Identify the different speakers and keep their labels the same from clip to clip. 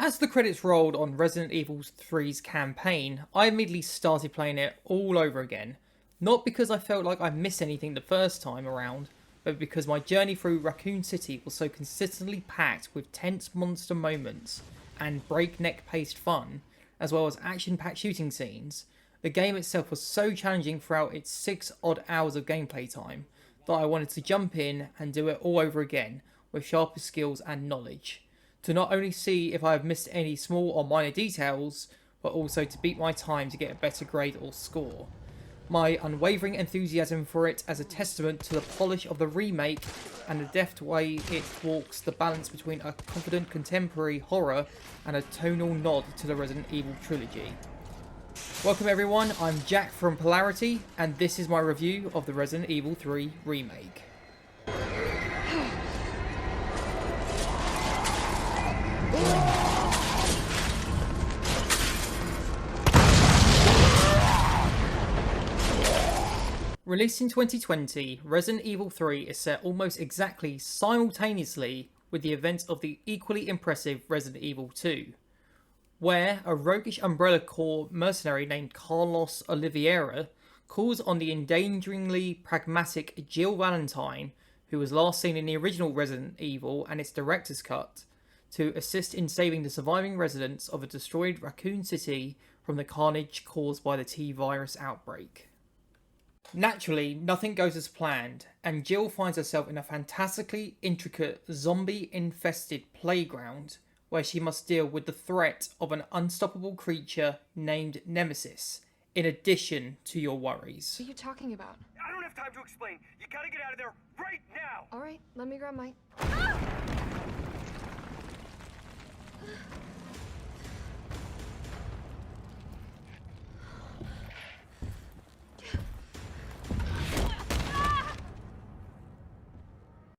Speaker 1: As the credits rolled on Resident Evil 3's campaign, I immediately started playing it all over again. Not because I felt like I missed anything the first time around, but because my journey through Raccoon City was so consistently packed with tense monster moments and breakneck-paced fun, as well as action-packed shooting scenes. The game itself was so challenging throughout its 6 odd hours of gameplay time that I wanted to jump in and do it all over again with sharper skills and knowledge, to not only see if I have missed any small or minor details, but also to beat my time to get a better grade or score. My unwavering enthusiasm for it as a testament to the polish of the remake and the deft way it walks the balance between a confident contemporary horror and a tonal nod to the Resident Evil trilogy. Welcome everyone, I'm Jack from Polarity, and this is my review of the Resident Evil 3 Remake. Released in 2020, Resident Evil 3 is set almost exactly simultaneously with the events of the equally impressive Resident Evil 2, where a roguish Umbrella Corps mercenary named Carlos Oliveira calls on the endangeringly pragmatic Jill Valentine, who was last seen in the original Resident Evil and its director's cut, to assist in saving the surviving residents of a destroyed Raccoon City from the carnage caused by the T-virus outbreak. Naturally, nothing goes as planned, and Jill finds herself in a fantastically intricate, zombie-infested playground where she must deal with the threat of an unstoppable creature named Nemesis, in addition to your worries.
Speaker 2: What are you talking about?
Speaker 3: I don't have time to explain. You gotta get out of there right now!
Speaker 2: Alright, let me grab my...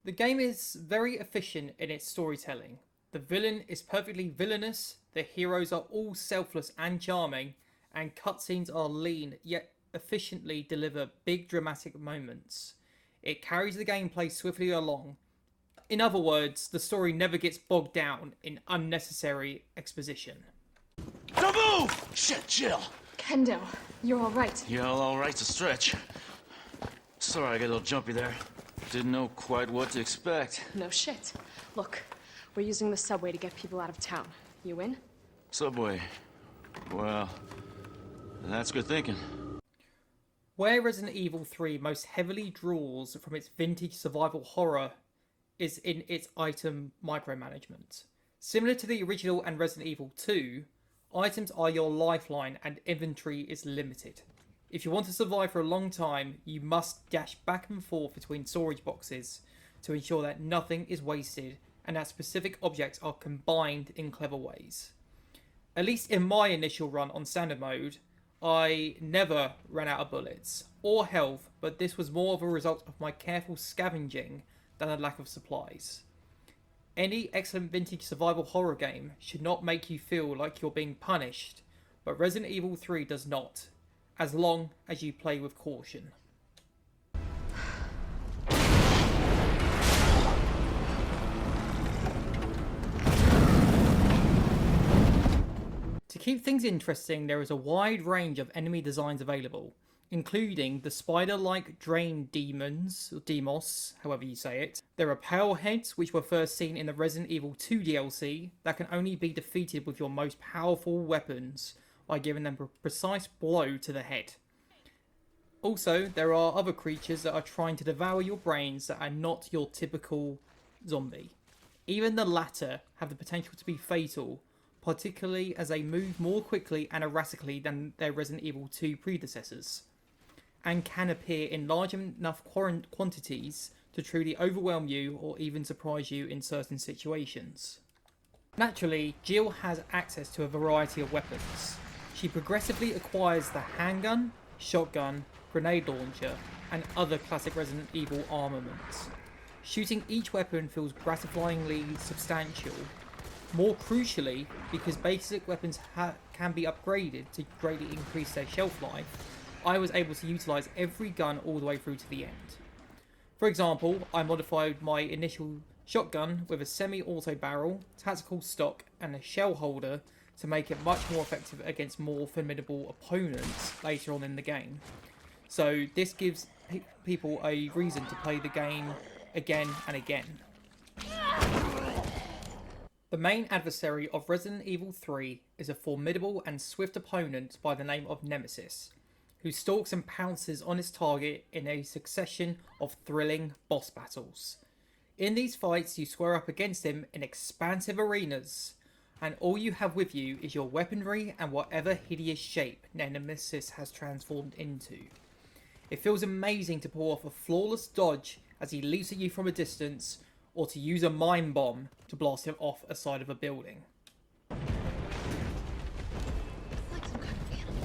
Speaker 1: The game is very efficient in its storytelling. The villain is perfectly villainous, the heroes are all selfless and charming, and cutscenes are lean yet efficiently deliver big dramatic moments. It carries the gameplay swiftly along. In other words, the story never gets bogged down in unnecessary exposition.
Speaker 4: Don't move! Shit, Jill!
Speaker 2: Kendo, you're alright.
Speaker 4: Yeah, all right's a stretch. Sorry I got a little jumpy there. Didn't know quite what to expect.
Speaker 2: No shit. Look, we're using the subway to get people out of town. You in?
Speaker 4: Subway. Well, that's good thinking.
Speaker 1: Where Resident Evil 3 most heavily draws from its vintage survival horror is in its item micromanagement. Similar to the original and Resident Evil 2, items are your lifeline and inventory is limited. If you want to survive for a long time, you must dash back and forth between storage boxes to ensure that nothing is wasted and that specific objects are combined in clever ways. At least in my initial run on standard mode, I never ran out of bullets or health, but this was more of a result of my careful scavenging than a lack of supplies. Any excellent vintage survival horror game should not make you feel like you're being punished, but Resident Evil 3 does not, as long as you play with caution. To keep things interesting, there is a wide range of enemy designs available, including the spider-like drain demons, or demos, however you say it. There are power heads, which were first seen in the Resident Evil 2 DLC, that can only be defeated with your most powerful weapons, by giving them a precise blow to the head. Also, there are other creatures that are trying to devour your brains that are not your typical zombie. Even the latter have the potential to be fatal, particularly as they move more quickly and erratically than their Resident Evil 2 predecessors, and can appear in large enough quantities to truly overwhelm you or even surprise you in certain situations. Naturally, Jill has access to a variety of weapons. She progressively acquires the handgun, shotgun, grenade launcher, and other classic Resident Evil armaments. Shooting each weapon feels gratifyingly substantial. More crucially, because basic weapons can be upgraded to greatly increase their shelf life, I was able to utilise every gun all the way through to the end. For example, I modified my initial shotgun with a semi-auto barrel, tactical stock, and a shell holder to make it much more effective against more formidable opponents later on in the game. So this gives people a reason to play the game again and again. The main adversary of Resident Evil 3 is a formidable and swift opponent by the name of Nemesis, who stalks and pounces on his target in a succession of thrilling boss battles. In these fights, you square up against him in expansive arenas, and all you have with you is your weaponry and whatever hideous shape Nemesis has transformed into. It feels amazing to pull off a flawless dodge as he leaps at you from a distance, or to use a mine bomb to blast him off a side of a building.
Speaker 2: Like some kind of animal.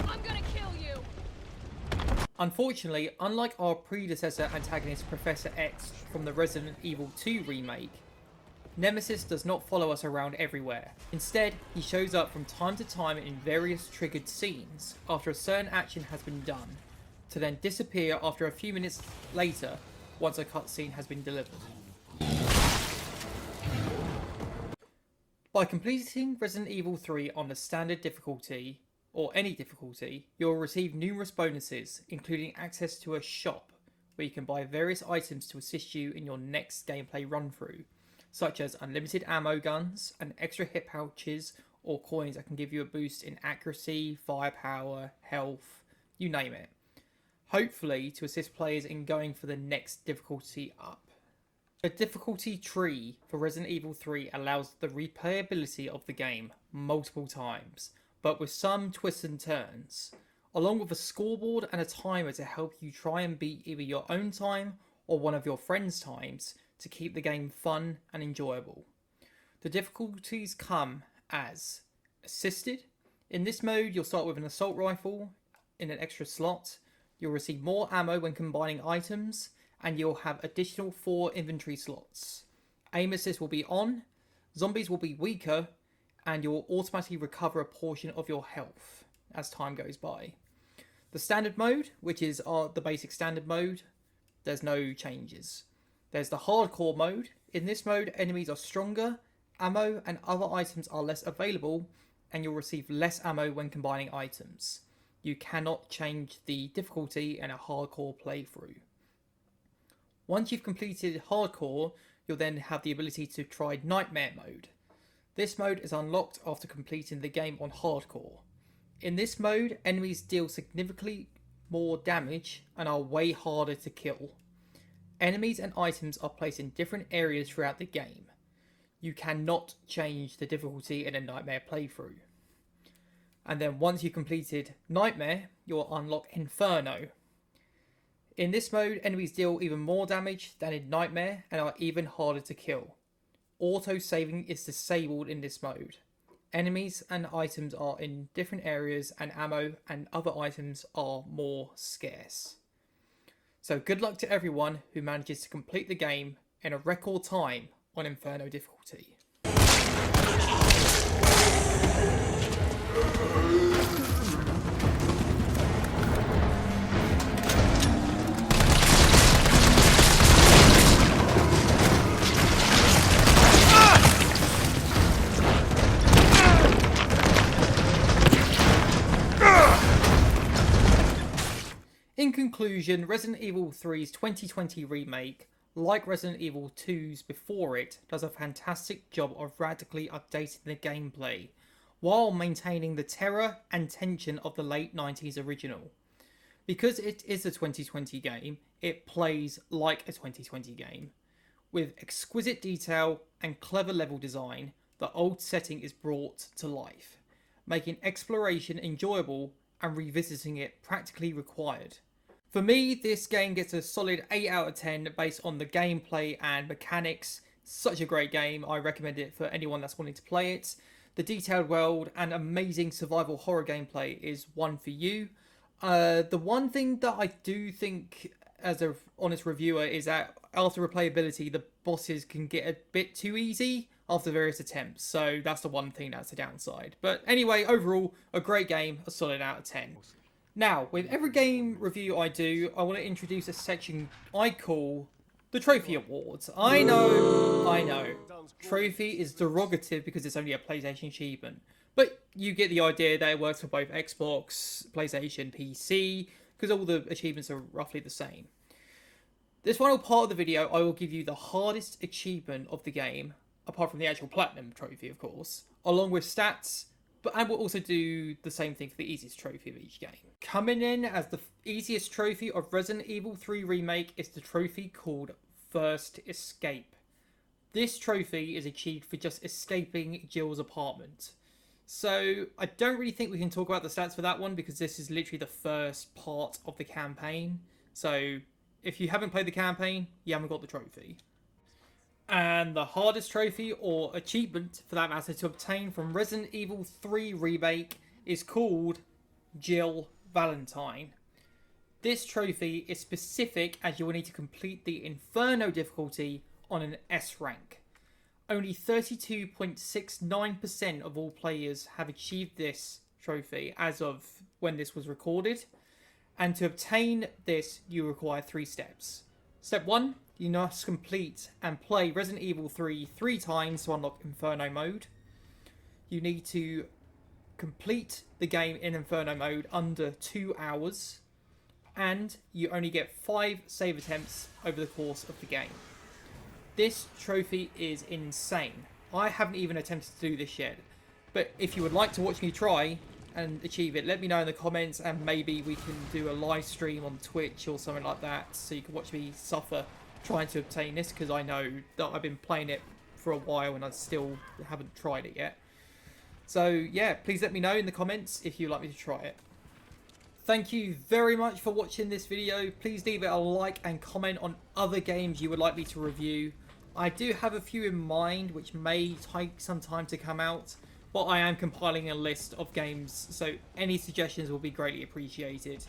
Speaker 2: I'm gonna kill you!
Speaker 1: Unfortunately, unlike our predecessor antagonist Professor X from the Resident Evil 2 remake, Nemesis does not follow us around everywhere. Instead, he shows up from time to time in various triggered scenes after a certain action has been done, to then disappear after a few minutes later once a cutscene has been delivered. By completing Resident Evil 3 on the standard difficulty, or any difficulty, you'll receive numerous bonuses, including access to a shop where you can buy various items to assist you in your next gameplay run-through, such as unlimited ammo guns and extra hit pouches or coins that can give you a boost in accuracy, firepower, health, you name it. Hopefully to assist players in going for the next difficulty up. The difficulty tree for Resident Evil 3 allows the replayability of the game multiple times, but with some twists and turns, along with a scoreboard and a timer to help you try and beat either your own time or one of your friends' times to keep the game fun and enjoyable. The difficulties come as assisted. In this mode, you'll start with an assault rifle in an extra slot. You'll receive more ammo when combining items, and you'll have additional 4 inventory slots. Aim assist will be on, zombies will be weaker, and you'll automatically recover a portion of your health as time goes by. The standard mode, which is the basic standard mode, there's no changes. There's the hardcore mode. In this mode, enemies are stronger, ammo and other items are less available, and you'll receive less ammo when combining items. You cannot change the difficulty in a hardcore playthrough. Once you've completed hardcore, you'll then have the ability to try nightmare mode. This mode is unlocked after completing the game on hardcore. In this mode, enemies deal significantly more damage and are way harder to kill. Enemies and items are placed in different areas throughout the game. You cannot change the difficulty in a Nightmare playthrough. And then once you've completed Nightmare, you'll unlock Inferno. In this mode, enemies deal even more damage than in Nightmare and are even harder to kill. Auto-saving is disabled in this mode. Enemies and items are in different areas, and ammo and other items are more scarce. So good luck to everyone who manages to complete the game in a record time on Inferno difficulty. In conclusion, Resident Evil 3's 2020 remake, like Resident Evil 2's before it, does a fantastic job of radically updating the gameplay, while maintaining the terror and tension of the late 90s original. Because it is a 2020 game, it plays like a 2020 game. With exquisite detail and clever level design, the old setting is brought to life, making exploration enjoyable and revisiting it practically required. For me, this game gets a solid 8 out of 10 based on the gameplay and mechanics. Such a great game, I recommend it for anyone that's wanting to play it. The detailed world and amazing survival horror gameplay is one for you. The one thing that I do think, as an honest reviewer, is that after replayability, the bosses can get a bit too easy after various attempts. So that's the one thing that's a downside. But anyway, overall, a great game, a solid out of 10. Now, with every game review I do, I want to introduce a section I call the Trophy Awards. I know. Trophy is derogative because it's only a PlayStation achievement. But you get the idea that it works for both Xbox, PlayStation, PC, because all the achievements are roughly the same. This final part of the video, I will give you the hardest achievement of the game, apart from the actual Platinum trophy, of course, along with stats, and we'll also do the same thing for the easiest trophy of each game. Coming in as the easiest trophy of Resident Evil 3 Remake is the trophy called First Escape. This trophy is achieved for just escaping Jill's apartment. So I don't really think we can talk about the stats for that one because this is literally the first part of the campaign. So if you haven't played the campaign, you haven't got the trophy. And the hardest trophy or achievement for that matter to obtain from Resident Evil 3 Remake is called Jill Valentine. This trophy is specific as you will need to complete the Inferno difficulty on an S rank. Only 32.69% of all players have achieved this trophy as of when this was recorded. And to obtain this, you require 3 steps. Step 1, you must complete and play Resident Evil 3 3 times to unlock Inferno mode. You need to complete the game in Inferno mode under 2 hours. And you only get 5 save attempts over the course of the game. This trophy is insane. I haven't even attempted to do this yet. But if you would like to watch me try and achieve it, let me know in the comments and maybe we can do a live stream on Twitch or something like that so you can watch me suffer trying to obtain this, because I know that I've been playing it for a while and I still haven't tried it yet. So yeah, please let me know in the comments if you'd like me to try it. Thank you very much for watching this video. Please leave it a like and comment on other games you would like me to review. I do have a few in mind which may take some time to come out, but I am compiling a list of games, so any suggestions will be greatly appreciated.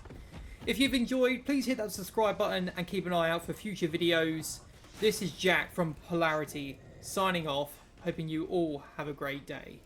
Speaker 1: If you've enjoyed, please hit that subscribe button and keep an eye out for future videos. This is Jack from Polarity, signing off, hoping you all have a great day.